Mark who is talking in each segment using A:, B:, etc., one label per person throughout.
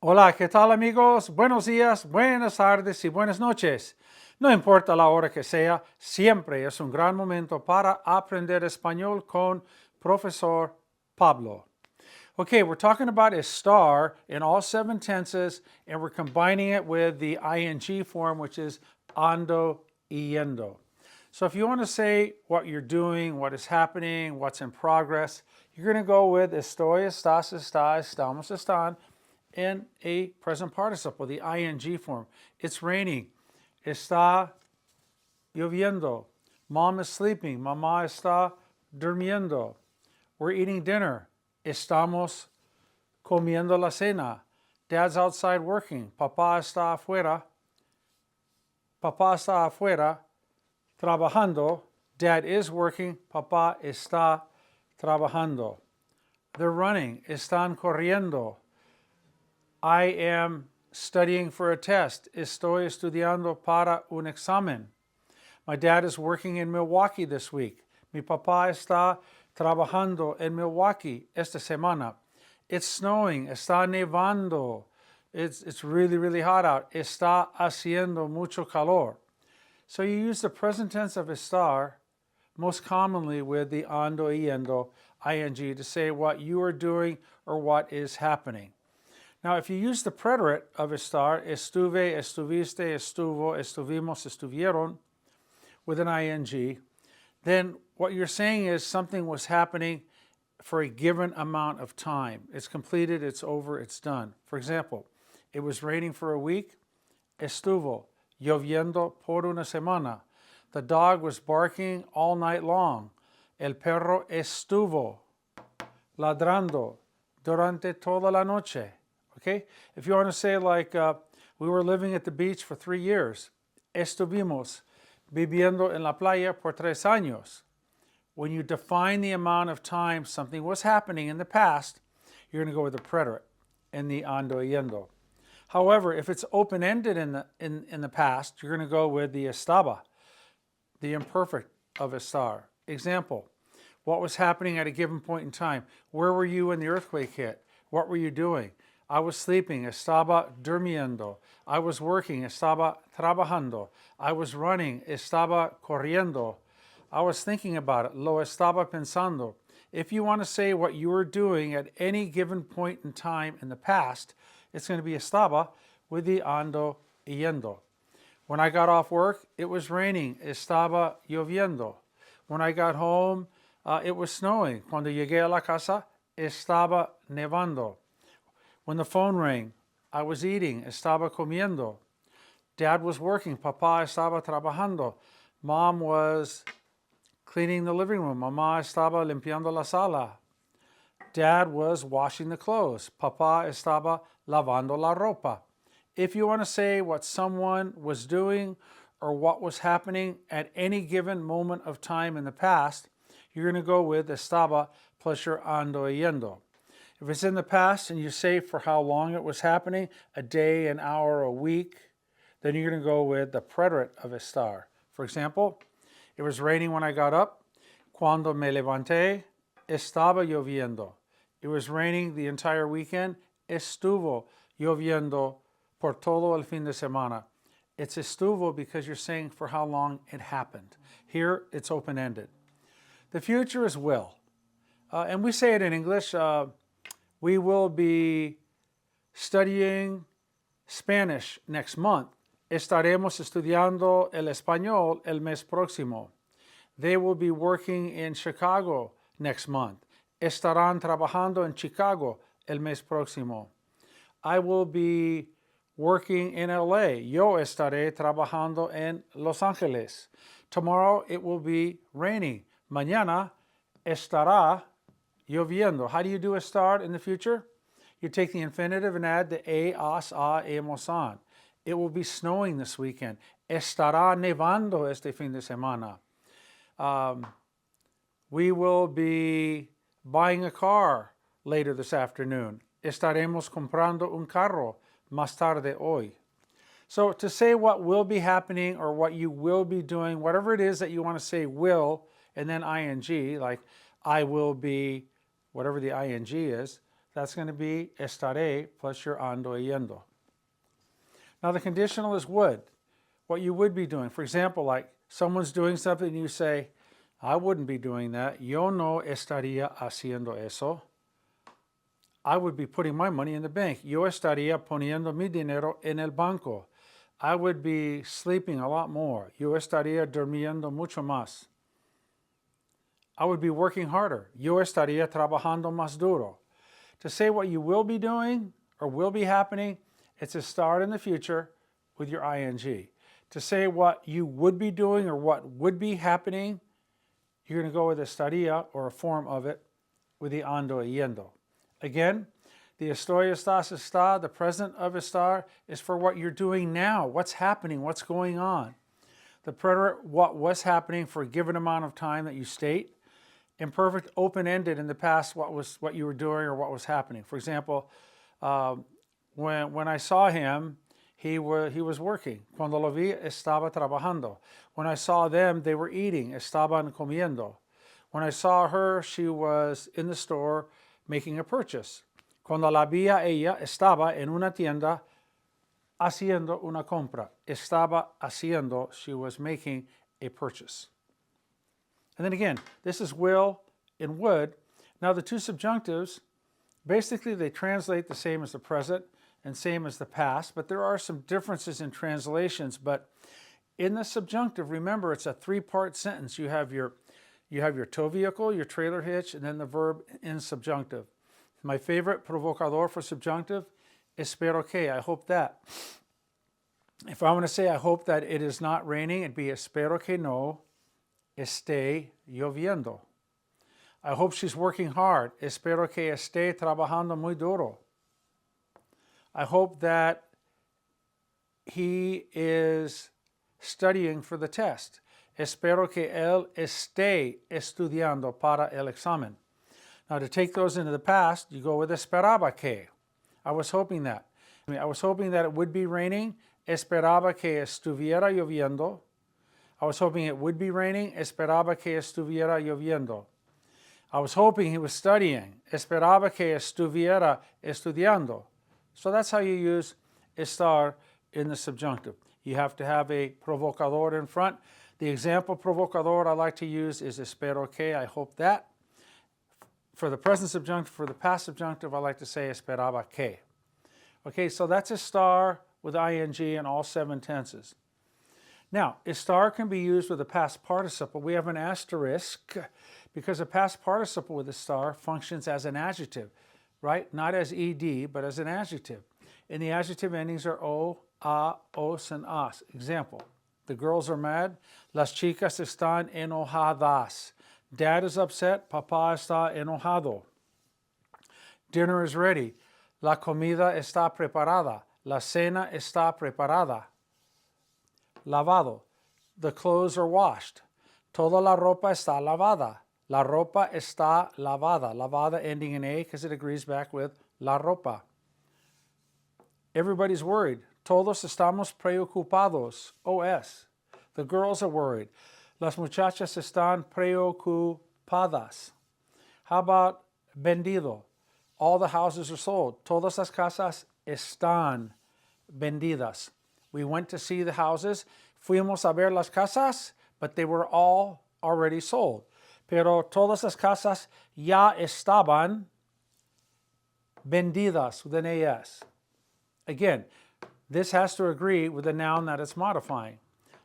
A: Hola, ¿qué tal amigos? Buenos días, buenas tardes y buenas noches. No importa la hora que sea, siempre es un gran momento para aprender español con Profesor Pablo. Okay, we're talking about estar in all 7 tenses, and we're combining it with the ing form, which is ando, yendo. So if you want to say what you're doing, what is happening, what's in progress, you're going to go with estoy, estás, está, estamos, están, in a present participle, the ing form. It's raining. Está lloviendo. Mom is sleeping. Mamá está durmiendo. We're eating dinner. Estamos comiendo la cena. Dad's outside working. Papá está afuera. Papá está afuera trabajando. Dad is working. Papá está trabajando. They're running. Están corriendo. I am studying for a test. Estoy estudiando para un examen. My dad is working in Milwaukee this week. Mi papá está trabajando en Milwaukee esta semana. It's snowing. Está nevando. It's really, really hot out. Está haciendo mucho calor. So you use the present tense of estar most commonly with the ando, yendo, ing to say what you are doing or what is happening. Now, if you use the preterite of estar, estuve, estuviste, estuvo, estuvimos, estuvieron, with an ing, then what you're saying is something was happening for a given amount of time. It's completed, it's over, it's done. For example, it was raining for a week, estuvo, lloviendo por una semana. The dog was barking all night long. El perro estuvo ladrando durante toda la noche. Okay? If you want to say like, we were living at the beach for 3 years. Estuvimos viviendo en la playa por 3 años. When you define the amount of time something was happening in the past, you're going to go with the preterite in the ando, yendo. However, if it's open-ended in the past, you're going to go with the estaba, the imperfect of estar. Example, what was happening at a given point in time? Where were you when the earthquake hit? What were you doing? I was sleeping, estaba durmiendo. I was working, estaba trabajando. I was running, estaba corriendo. I was thinking about it, lo estaba pensando. If you want to say what you were doing at any given point in time in the past, it's going to be estaba with the ando, yendo. When I got off work, it was raining, estaba lloviendo. When I got home, it was snowing. Cuando llegué a la casa, estaba nevando. When the phone rang, I was eating, estaba comiendo. Dad was working, papá estaba trabajando. Mom was cleaning the living room, mamá estaba limpiando la sala. Dad was washing the clothes, papá estaba lavando la ropa. If you want to say what someone was doing or what was happening at any given moment of time in the past, you're going to go with estaba plus your ando, yendo. If it's in the past and you say for how long it was happening, a day, an hour, a week, then you're going to go with the preterite of estar. For example, it was raining when I got up. Cuando me levanté, estaba lloviendo. It was raining the entire weekend. Estuvo lloviendo por todo el fin de semana. It's estuvo because you're saying for how long it happened. Here, it's open-ended. The future is will. And we say it in English. We will be studying Spanish next month. Estaremos estudiando el español el mes próximo. They will be working in Chicago next month. Estarán trabajando en Chicago el mes próximo. I will be working in LA. Yo estaré trabajando en Los Angeles. Tomorrow it will be raining. Mañana estará lloviendo. How do you do estar in the future? You take the infinitive and add the as, hemos, on. It will be snowing this weekend. Estará nevando este fin de semana. We will be buying a car later this afternoon. Estaremos comprando un carro más tarde hoy. So to say what will be happening or what you will be doing, whatever it is that you want to say will, and then ing, like I will be, whatever the ing is, That's going to be estaré plus your ando, yendo. Now the conditional is would, what you would be doing. For example, like someone's doing something and you say, I wouldn't be doing that. Yo no estaría haciendo eso. I would be putting my money in the bank. Yo estaría poniendo mi dinero en el banco. I would be sleeping a lot more. Yo estaría durmiendo mucho más. I would be working harder. Yo estaría trabajando más duro. To say what you will be doing or will be happening, it's a start in the future with your ing. To say what you would be doing or what would be happening, you're going to go with estaría or a form of it with the ando, yendo. Again, the estoy, estás, está, the present of estar is for what you're doing now, what's happening, what's going on. The preterite, what was happening for a given amount of time that you state. Imperfect, open-ended in the past, what you were doing or what was happening. For example, when I saw him, he was working. Cuando lo vi, estaba trabajando. When I saw them, they were eating. Estaban comiendo. When I saw her, she was in the store making a purchase. Cuando la vi a ella, estaba en una tienda haciendo una compra. Estaba haciendo, she was making a purchase. And then again, this is will and would. Now the two subjunctives, basically they translate the same as the present and same as the past, but there are some differences in translations. But in the subjunctive, remember it's a three-part sentence. You have your tow vehicle, your trailer hitch, and then the verb in subjunctive. My favorite provocador for subjunctive, espero que, I hope that. If I want to say I hope that it is not raining, it'd be espero que no esté lloviendo. I hope she's working hard. Espero que esté trabajando muy duro. I hope that he is studying for the test. Espero que él esté estudiando para el examen. Now to take those into the past, you go with esperaba que. I was hoping that. I was hoping that it would be raining. Esperaba que estuviera lloviendo. I was hoping it would be raining. Esperaba que estuviera lloviendo. I was hoping he was studying. Esperaba que estuviera estudiando. So that's how you use estar in the subjunctive. You have to have a provocador in front. The example provocador I like to use is espero que, I hope that. For the present subjunctive, for the past subjunctive, I like to say esperaba que. Okay, so that's estar with ing in all 7 tenses. Now, estar can be used with a past participle. We have an asterisk because a past participle with estar functions as an adjective, right? Not as ed, but as an adjective. And the adjective endings are o, a, os, and as. Example, the girls are mad. Las chicas están enojadas. Dad is upset. Papá está enojado. Dinner is ready. La comida está preparada. La cena está preparada. Lavado. The clothes are washed. Toda la ropa está lavada. La ropa está lavada. Lavada ending in a because it agrees back with la ropa. Everybody's worried. Todos estamos preocupados. OS. The girls are worried. Las muchachas están preocupadas. How about vendido? All the houses are sold. Todas las casas están vendidas. We went to see the houses. Fuimos a ver las casas, but they were all already sold. Pero todas las casas ya estaban vendidas with an AS. Again, this has to agree with the noun that it's modifying.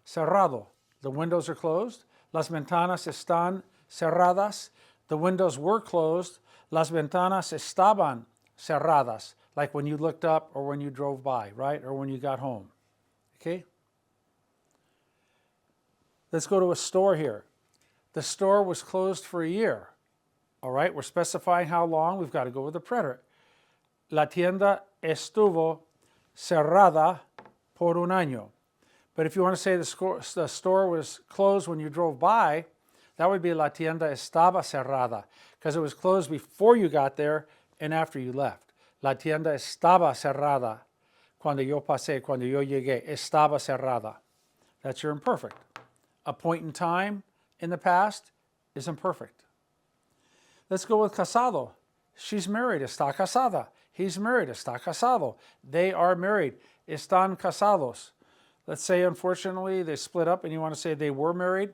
A: Cerrado. The windows are closed. Las ventanas están cerradas. The windows were closed. Las ventanas estaban cerradas. Like when you looked up or when you drove by, right? Or when you got home. Okay? Let's go to a store here. The store was closed for a year. All right, we're specifying how long. We've got to go with the preterite. La tienda estuvo cerrada por un año. But if you want to say the store was closed when you drove by, that would be la tienda estaba cerrada because it was closed before you got there and after you left. La tienda estaba cerrada cuando yo pasé, cuando yo llegué. Estaba cerrada. That's your imperfect. A point in time in the past is imperfect. Let's go with casado. She's married, está casada. He's married, está casado. They are married, están casados. Let's say, unfortunately, they split up and you want to say they were married.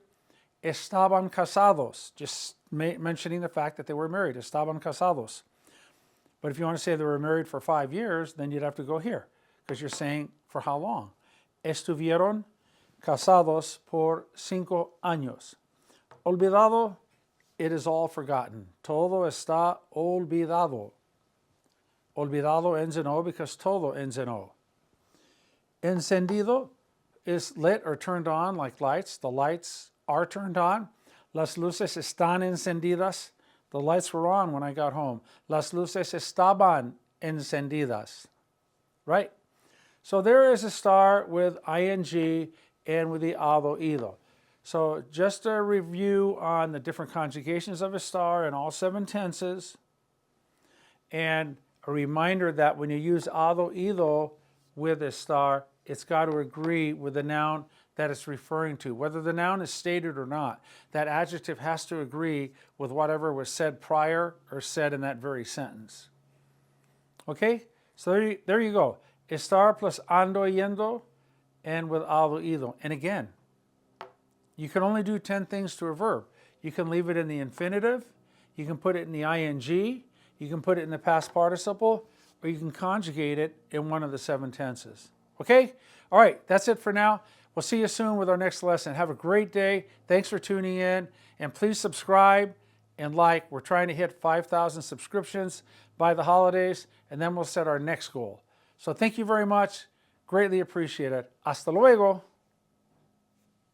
A: Estaban casados. Just mentioning the fact that they were married. Estaban casados. But if you want to say they were married for 5 years, then you'd have to go here because you're saying for how long. Estuvieron casados por 5 años. Olvidado, it is all forgotten. Todo está olvidado. Olvidado ends in O because todo ends in O. Encendido is lit or turned on like lights. The lights are turned on. Las luces están encendidas. The lights were on when I got home. Las luces estaban encendidas. Right? So there is estar with ing and with the ado, ido. So just a review on the different conjugations of estar in all 7 tenses. And a reminder that when you use ado, ido with estar, it's got to agree with the noun that it's referring to. Whether the noun is stated or not, that adjective has to agree with whatever was said prior or said in that very sentence. Okay? So there you go. Estar plus ando, yendo, and with ado, ido. And again, you can only do 10 things to a verb. You can leave it in the infinitive, you can put it in the ing, you can put it in the past participle, or you can conjugate it in one of the 7 tenses. Okay? All right, that's it for now. We'll see you soon with our next lesson. Have a great day. Thanks for tuning in. And please subscribe and like. We're trying to hit 5,000 subscriptions by the holidays, and then we'll set our next goal. So thank you very much. Greatly appreciate it. Hasta luego.